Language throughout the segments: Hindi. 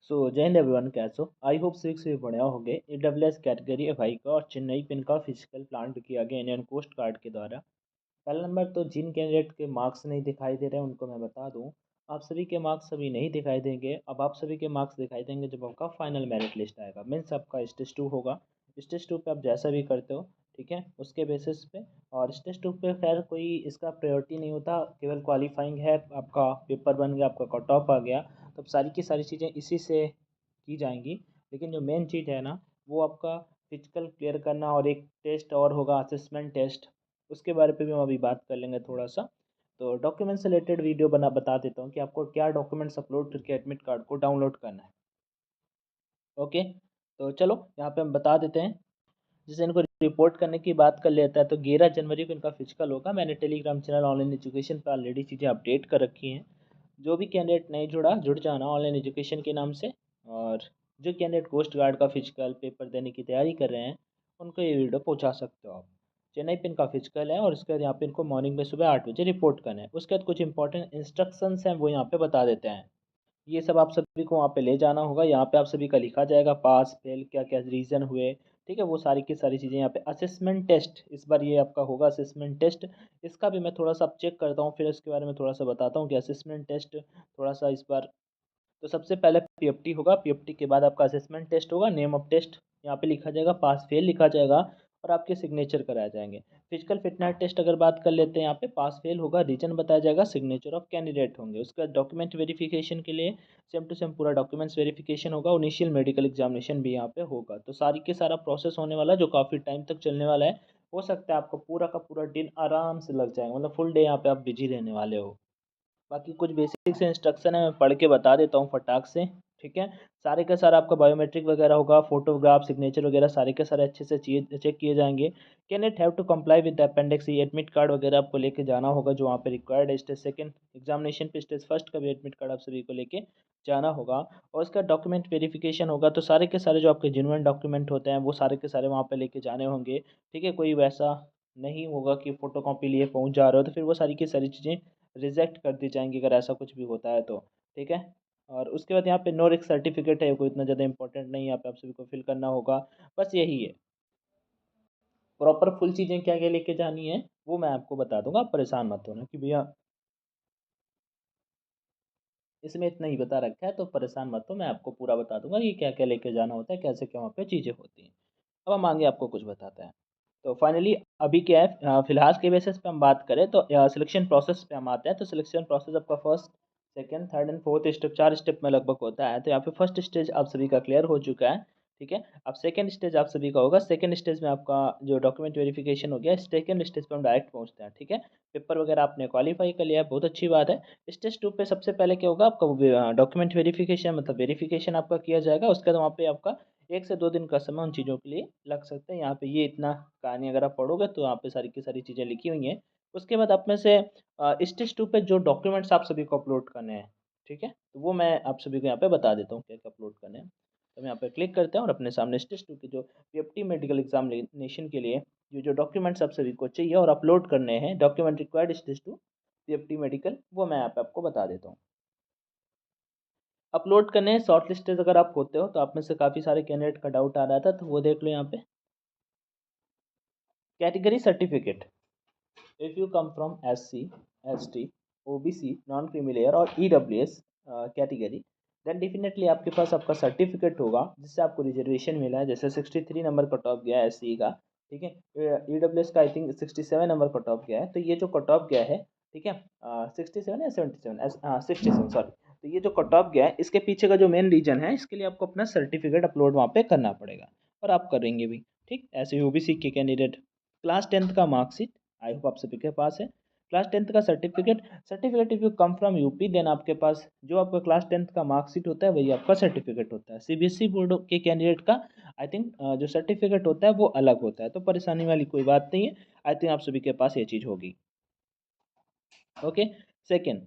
जय हिंद एवरीवन, कैसे हो? आई होप सिक्स भी बढ़िया हो गए। AWS कैटेगरी एफआई का और चेन्नई पिन का फिजिकल प्लांट किया गया इंडियन कोस्ट गार्ड के द्वारा। पहला नंबर तो जिन कैंडिडेट के मार्क्स नहीं दिखाई दे रहे हैं उनको मैं बता दूं, आप सभी के मार्क्स अभी नहीं दिखाई देंगे। अब आप सभी के मार्क्स दिखाई देंगे जब आपका फाइनल मेरिट लिस्ट आएगा। मीन्स आपका स्टेज 2 होगा। स्टेज 2 पे आप जैसा भी करते हो, ठीक है, उसके बेसिस पे। और स्टेज 2 पे खैर कोई इसका प्रायोरिटी नहीं होता, केवल क्वालिफाइंग है। आपका पेपर बन गया, आपका कट ऑफ आ गया, तो सारी की सारी चीज़ें इसी से की जाएंगी। लेकिन जो मेन चीज़ है ना, वो आपका फिजिकल क्लियर करना और एक टेस्ट और होगा, असेसमेंट टेस्ट। उसके बारे पे भी हम अभी बात कर लेंगे थोड़ा सा। तो डॉक्यूमेंट से रिलेटेड वीडियो बता देता हूँ कि आपको क्या डॉक्यूमेंट्स अपलोड करके एडमिट कार्ड को डाउनलोड करना है। ओके, तो चलो यहाँ पे हम बता देते हैं। जैसे इनको रिपोर्ट करने की बात कर लेता है तो 11 जनवरी को इनका फिजिकल होगा। मैंने टेलीग्राम चैनल ऑनलाइन एजुकेशन पर ऑलरेडी चीज़ें अपडेट कर रखी हैं। जो भी कैंडिडेट नहीं जुड़ जाना ऑनलाइन एजुकेशन के नाम से। और जो कैंडिडेट कोस्ट गार्ड का फिजिकल पेपर देने की तैयारी कर रहे हैं, उनको ये वीडियो पहुंचा सकते हो आप। चेन्नई पिन का फिजिकल है और उसके बाद यहाँ पे इनको मॉर्निंग में सुबह 8 बजे रिपोर्ट करना है। उसके बाद कुछ इंपॉर्टेंट इंस्ट्रक्शंस हैं वो यहाँ पे बता देते हैं। ये सब आप सभी को वहाँ पे ले जाना होगा। यहाँ पे आप सभी का लिखा जाएगा पास फेल क्या क्या रीज़न हुए। ठीक है, वो सारी की सारी चीज़ें यहाँ पे। असेसमेंट टेस्ट इस बार ये आपका होगा, असेसमेंट टेस्ट। इसका भी मैं थोड़ा सा अब चेक करता हूँ, फिर इसके बारे में थोड़ा सा बताता हूँ कि असेसमेंट टेस्ट थोड़ा सा इस बार। तो सबसे पहले पीएफटी होगा, पीएफटी के बाद आपका असेसमेंट टेस्ट होगा। नेम ऑफ टेस्ट यहाँ पे लिखा जाएगा, पास फेल लिखा जाएगा और आपके सिग्नेचर कराए जाएंगे। फिजिकल फिटनेस टेस्ट अगर बात कर लेते हैं, यहाँ पे पास फेल होगा, रीजन बताया जाएगा, सिग्नेचर ऑफ कैंडिडेट होंगे। उसके बाद डॉक्यूमेंट वेरिफिकेशन के लिए सेम टू सेम पूरा डॉक्यूमेंट्स वेरिफिकेशन होगा। इनिशियल मेडिकल एग्जामिनेशन भी यहाँ पे होगा। तो सारी के सारा प्रोसेस होने वाला है जो काफ़ी टाइम तक चलने वाला है। हो सकता है आपको पूरा का पूरा दिन आराम से लग जाएगा, मतलब फुल डे यहाँ पे आप बिजी रहने वाले हो। बाकी कुछ बेसिक से इंस्ट्रक्शन है, मैं पढ़ के बता देता हूँ फटाक से। ठीक है, सारे का सारा आपका बायोमेट्रिक वगैरह होगा, फोटोग्राफ सिग्नेचर वगैरह सारे के सारे अच्छे से चेक किए जाएंगे। Candidate have to comply with the appendix. ये एडमिट कार्ड वगैरह आपको लेके जाना होगा जो वहाँ पे रिक्वायर्ड है। स्टेज सेकंड एग्जामिनेशन पे स्टेज फर्स्ट का भी एडमिट कार्ड आप सभी को लेके जाना होगा। और उसका डॉक्यूमेंट वेरिफिकेशन होगा, तो सारे के सारे जो आपके जेन्युइन डॉक्यूमेंट होते हैं वो सारे के सारे वहाँ पे लेके जाने होंगे। ठीक है, कोई वैसा नहीं होगा कि फ़ोटो कॉपी लिए पहुँच जा रहे हो तो फिर वो सारी की सारी चीज़ें रिजेक्ट कर दी जाएंगी अगर ऐसा कुछ भी होता है तो। ठीक है, और उसके बाद यहाँ पे नो रिस्क सर्टिफिकेट है, कोई इतना ज़्यादा इंपॉर्टेंट नहीं है, यहाँ पे आप सभी को फिल करना होगा। बस यही है। प्रॉपर फुल चीज़ें क्या क्या लेके जानी है वो मैं आपको बता दूंगा, आप परेशान मत होना कि भैया इसमें इतना ही बता रखा है, तो परेशान मत हो, मैं आपको पूरा बता दूंगा कि क्या क्या लेके जाना होता है, कैसे क्या वहाँ पे चीज़ें होती हैं। अब हम आगे आपको कुछ बताते हैं। तो फाइनली अभी क्या है, फिलहाल के बेसिस पे हम बात करें तो सिलेक्शन प्रोसेस पे हम आते हैं। तो सिलेक्शन प्रोसेस आपका first second third and fourth step, 4 step में लगभग होता है। तो यहाँ पे फर्स्ट स्टेज आप सभी का क्लियर हो चुका है। ठीक है, अब सेकंड स्टेज आप सभी का होगा। सेकंड स्टेज में आपका जो डॉक्यूमेंट वेरिफिकेशन हो गया, सेकंड स्टेज पे हम डायरेक्ट पहुंचते हैं। ठीक है, पेपर वगैरह आपने क्वालिफाई कर लिया है, बहुत अच्छी बात है। स्टेज 2 पे सबसे पहले क्या होगा, आपका डॉक्यूमेंट वेरिफिकेशन मतलब वेरिफिकेशन आपका किया जाएगा। उसके बाद वहाँ पे आपका 1 से 2 दिन का समय उन चीज़ों के लिए लग सकता है। यहाँ पे ये इतना कहानी अगर आप पढ़ोगे तो यहाँ पे सारी की सारी चीज़ें लिखी हुई हैं। उसके बाद आप में से स्टेज 2 पे जो डॉक्यूमेंट्स आप सभी को अपलोड करने हैं, ठीक है, तो वो मैं आप सभी को यहाँ पे बता देता हूँ क्या क्या अपलोड करने हैं। तो हम यहाँ पे क्लिक करते हैं और अपने सामने स्टेज 2 की जो पीएफटी मेडिकल एग्जामिनेशन के लिए जो डॉक्यूमेंट्स आप सभी को चाहिए और अपलोड करने हैं, document required stage 2 PFT medical, वो मैं यहाँ पे आपको बता देता हूँ। अपलोड करने हैं शॉर्ट लिस्टेड अगर आप होते हो तो आप में से काफ़ी सारे कैंडिडेट का डाउट आ रहा था, तो वो देख लो यहाँ पे। Category certificate, if you come from SC, ST, OBC, non creamy layer और EWS कैटेगरी, देन डेफिनेटली आपके पास आपका सर्टिफिकेट होगा जिससे आपको रिजर्वेशन मिला है। जैसे 63 नंबर कट ऑफ गया है SC का, ठीक है, EWS का I think 67 number cut off गया है। तो ये जो कट ऑफ गया है, ठीक है, 67 या 77, हाँ 67 सॉरी। तो ये जो कट ऑफ गया है इसके पीछे का जो मेन रीजन है, इसके लिए आपको अपना सर्टिफिकेट अपलोड वहाँ पे करना पड़ेगा और आप करेंगे भी। ठीक, ऐसे OBC के कैंडिडेट क्लास 10th का मार्कशीट आई होप आप सभी के पास है। क्लास 10th का certificate, certificate if you come from UP then आपके पास जो आपका क्लास 10th का मार्कशीट होता है वही आपका सर्टिफिकेट होता है। CBSE बोर्ड के कैंडिडेट का आई थिंक जो सर्टिफिकेट होता है वो अलग होता है, तो परेशानी वाली कोई बात नहीं है। आई थिंक आप सभी के पास ये चीज़ होगी। ओके, सेकेंड,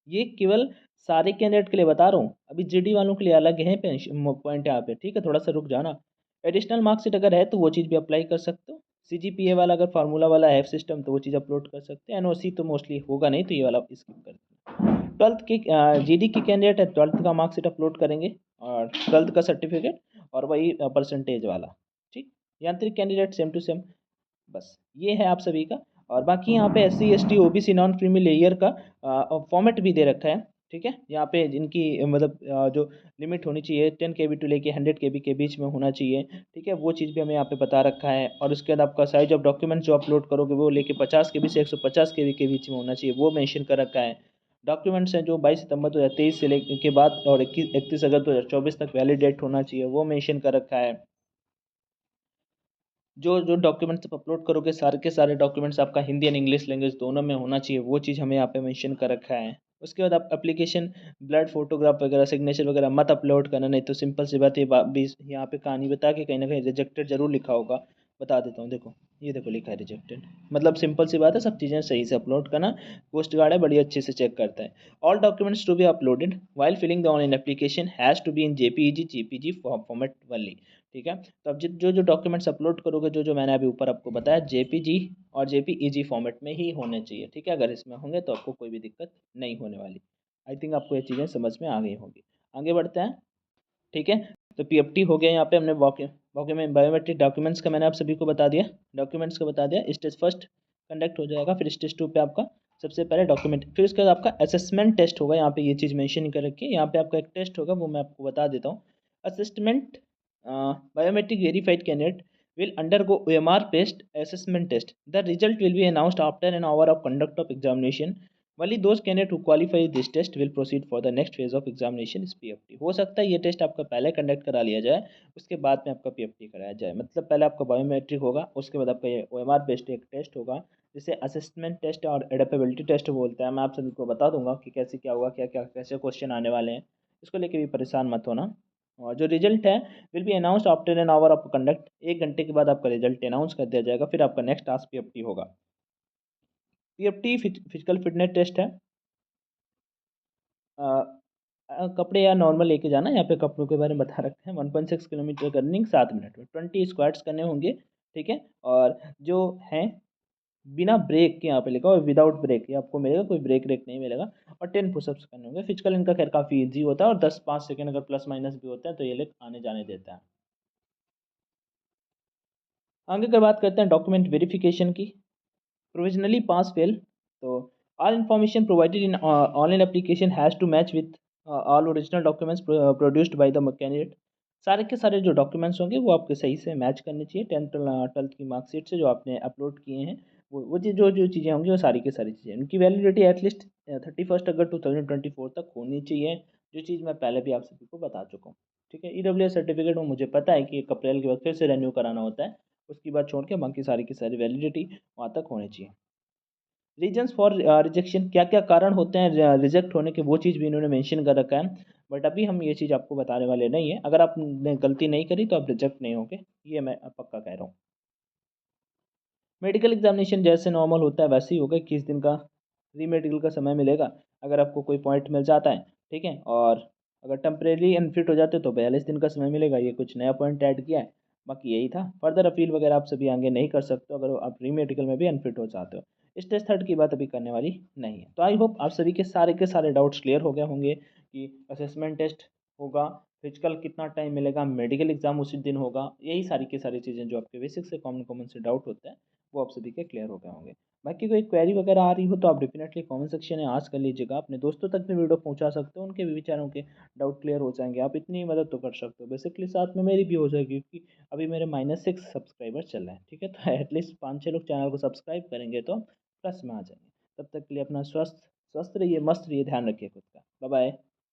ये केवल सारे कैंडिडेट के लिए बता रहा हूँ, अभी GD वालों के लिए अलग है पॉइंट यहाँ पे। ठीक है, थोड़ा सा रुक जाना। एडिशनल मार्कशीट अगर है तो वो चीज़ भी अप्लाई कर सकते हो। CGPA वाला अगर फार्मूला वाला है सिस्टम तो वो चीज़ अपलोड कर सकते हैं। NOC तो मोस्टली होगा नहीं, तो ये वाला स्किप कर। 12th के GD के कैंडिडेट है, 12th का मार्कशीट अपलोड करेंगे। और 12th का सर्टिफिकेट और वही परसेंटेज वाला। ठीक, यांत्रिक कैंडिडेट सेम टू सेम। बस ये है आप सभी का। और बाकी यहाँ पे S C S T O B C non creamy layer का फॉर्मेट भी दे रखा है। ठीक है, यहाँ पे जिनकी मतलब जो लिमिट होनी चाहिए 10 KB टू लेके 100 KB के बीच में होना चाहिए। ठीक है, वो चीज़ भी हमें यहाँ पे बता रखा है। और उसके बाद आपका साइज ऑफ डॉक्यूमेंट जो अपलोड करोगे वो लेके 50 KB से 150 KB के बीच में होना चाहिए, वो मेंशन कर रखा है। डॉक्यूमेंट्स हैं जो 22 सितंबर 2023 से लेके के बाद और 31 अगस्त 2024 तक वैलिडेट होना चाहिए, वो मेंशन कर रखा है। जो जो डॉक्यूमेंट्स आप अपलोड करोगे सारे के सारे डॉक्यूमेंट्स आपका हिंदी एंड इंग्लिश लैंग्वेज दोनों में होना चाहिए, वो चीज़ हमें यहाँ पे मेंशन कर रखा है। उसके बाद आप एप्लीकेशन ब्लड फोटोग्राफ वगैरह सिग्नेचर वगैरह मत अपलोड करना, नहीं तो सिंपल सी बात है भी यहाँ पे कहानी बता के कहीं ना कहीं रिजेक्टेड जरूर लिखा होगा। बता देता हूँ, देखो ये देखो लिखा है रिजेक्टेड। मतलब सिंपल सी बात है, सब चीज़ें सही से अपलोड करना। कोस्ट गार्ड है, बड़ी अच्छे से चेक करता है। All documents to be uploaded while filling the online application has to be in JPEG JPG format only. ठीक है, तो अब जो जो डॉक्यूमेंट्स अपलोड करोगे, जो जो मैंने अभी ऊपर आपको बताया, जेपीजी और जेपीईजी फॉर्मेट में ही होने चाहिए। ठीक है, अगर इसमें होंगे तो आपको कोई भी दिक्कत नहीं होने वाली। आई थिंक आपको ये चीज़ें समझ में आ गई होंगी। आगे बढ़ते हैं। ठीक है, तो पीएफटी हो गया। यहाँ पे हमने डॉक्यूमेंट बायोमेट्रिक डॉक्यूमेंट्स का मैंने आप सभी को बता दिया। डॉक्यूमेंट्स का बता दिया। स्टेज फर्स्ट कंडक्ट हो जाएगा, फिर स्टेज टू पे आपका सबसे पहले डॉक्यूमेंट, फिर उसके बाद आपका असेसमेंट टेस्ट होगा। यहाँ पे ये चीज़ मेंशन कर रखी है। यहाँ पे आपका एक टेस्ट होगा, वो मैं आपको बता देता हूँ। Assessment biometric verified candidate will undergo OMR based assessment test. The result will be announced after an hour of conduct of examination. Only those candidates who qualify this test will proceed for the next phase of examination is PFT. हो सकता है ये टेस्ट आपका पहले कंडक्ट करा लिया जाए, उसके बाद में आपका PFT कराया जाए। मतलब पहले आपका बायोमेट्रिक होगा, उसके बाद आपका ये OMR बेस्ड एक टेस्ट होगा, जिसे असेसमेंट टेस्ट और एडेप्टेबिलिटी टेस्ट बोलते हैं। मैं आप सभी को बता दूंगा कि कैसे क्या होगा, क्या क्या कैसे क्वेश्चन आने वाले हैं। इसको लेके भी परेशान मत होना। और जो रिजल्ट है will be announced after an hour of conduct. 1 घंटे के बाद आपका रिजल्ट अनाउंस कर दिया जाएगा। फिर आपका नेक्स्ट टास्क पीएफटी होगा। पीएफटी फिजिकल फिटनेस टेस्ट है। कपड़े या नॉर्मल लेके जाना। यहाँ पे कपड़ों के बारे में बता रखते हैं। 1.6 किलोमीटर रनिंग 7 मिनट में, 20 स्क्वाट्स करने होंगे। ठीक है, और जो है बिना ब्रेक के यहाँ पे लिखा हुआ विदाउट ब्रेक, ये आपको मिलेगा, कोई ब्रेक ब्रेक नहीं मिलेगा। और 10 पुशअप्स करने होंगे। फिजिकल इनका खैर काफ़ी ईजी होता है, और 10 5 सेकेंड अगर प्लस माइनस भी होता है तो ये लोग आने जाने देता है। आगे का बात करते हैं डॉक्यूमेंट वेरिफिकेशन की। प्रोविजनली पास फेल, तो all information provided in online application has to match with all original documents produced by the candidate. सारे के सारे जो डॉक्यूमेंट्स होंगे वो आपके सही से मैच करने चाहिए 10th 12th की मार्कशीट से जो आपने अपलोड किए हैं। वो जो जो चीज़ें होंगी वो सारी की सारी चीज़ें, उनकी वैलिडिटी एटलीस्ट 31 अगस्त 2024 तक होनी चाहिए। जो चीज़ मैं पहले भी आप सभी को बता चुका हूँ। ठीक है, ईडब्ल्यूएस सर्टिफिकेट में मुझे पता है कि 1 अप्रैल के बाद फिर से रेन्यू कराना होता है। उसकी बात छोड़ के बाकी सारी की सारी वैलिडिटी वहाँ तक होनी चाहिए। रीजन्स फॉर रिजेक्शन, क्या क्या कारण होते हैं रिजेक्ट होने के, वो चीज़ भी इन्होंने मेंशन कर रखा है। बट अभी हम ये चीज़ आपको बताने वाले नहीं है। अगर आपने गलती नहीं करी तो आप रिजेक्ट नहीं होंगे, ये मैं पक्का कह रहा हूँ। मेडिकल एग्जामिनेशन जैसे नॉर्मल होता है वैसे ही होगा। 21 दिन का री मेडिकल का समय मिलेगा। अगर आपको कोई पॉइंट मिल जाता है, ठीक है, और अगर टेम्परेरी अनफिट हो जाते तो 42 दिन का समय मिलेगा। ये कुछ नया पॉइंट ऐड किया है, बाकी यही था। फर्दर अपील वगैरह आप सभी आगे नहीं कर सकते हो अगर आप री मेडिकल में भी अनफिट हो जाते हो। स्टेज थर्ड की बात अभी करने वाली नहीं है। तो आई होप आप सभी के सारे डाउट्स क्लियर हो गए होंगे कि असेसमेंट टेस्ट होगा, फिजिकल कितना टाइम मिलेगा, मेडिकल एग्जाम उसी दिन होगा। यही सारी की सारी चीज़ें जो आपके बेसिक से कॉमन कॉमन से डाउट होते हैं वो आप सभी के क्लियर हो गए होंगे। बाकी कोई क्वेरी वगैरह आ रही हो तो आप डेफिनेटली कमेंट सेक्शन में आज कर लीजिएगा। अपने दोस्तों तक भी वीडियो पहुंचा सकते हो, उनके भी विचारों के डाउट क्लियर हो जाएंगे। आप इतनी मदद तो कर सकते हो, बेसिकली साथ में मेरी भी हो जाएगी, क्योंकि अभी मेरे -6 सब्सक्राइबर चल रहे हैं। ठीक है, तो एटलीस्ट 5 6 लोग चैनल को सब्सक्राइब करेंगे तो प्लस में आ जाएंगे। तब तक के लिए अपना स्वस्थ स्वस्थ रहिए, मस्त रहिए, ध्यान रखिए खुद का। Bye bye.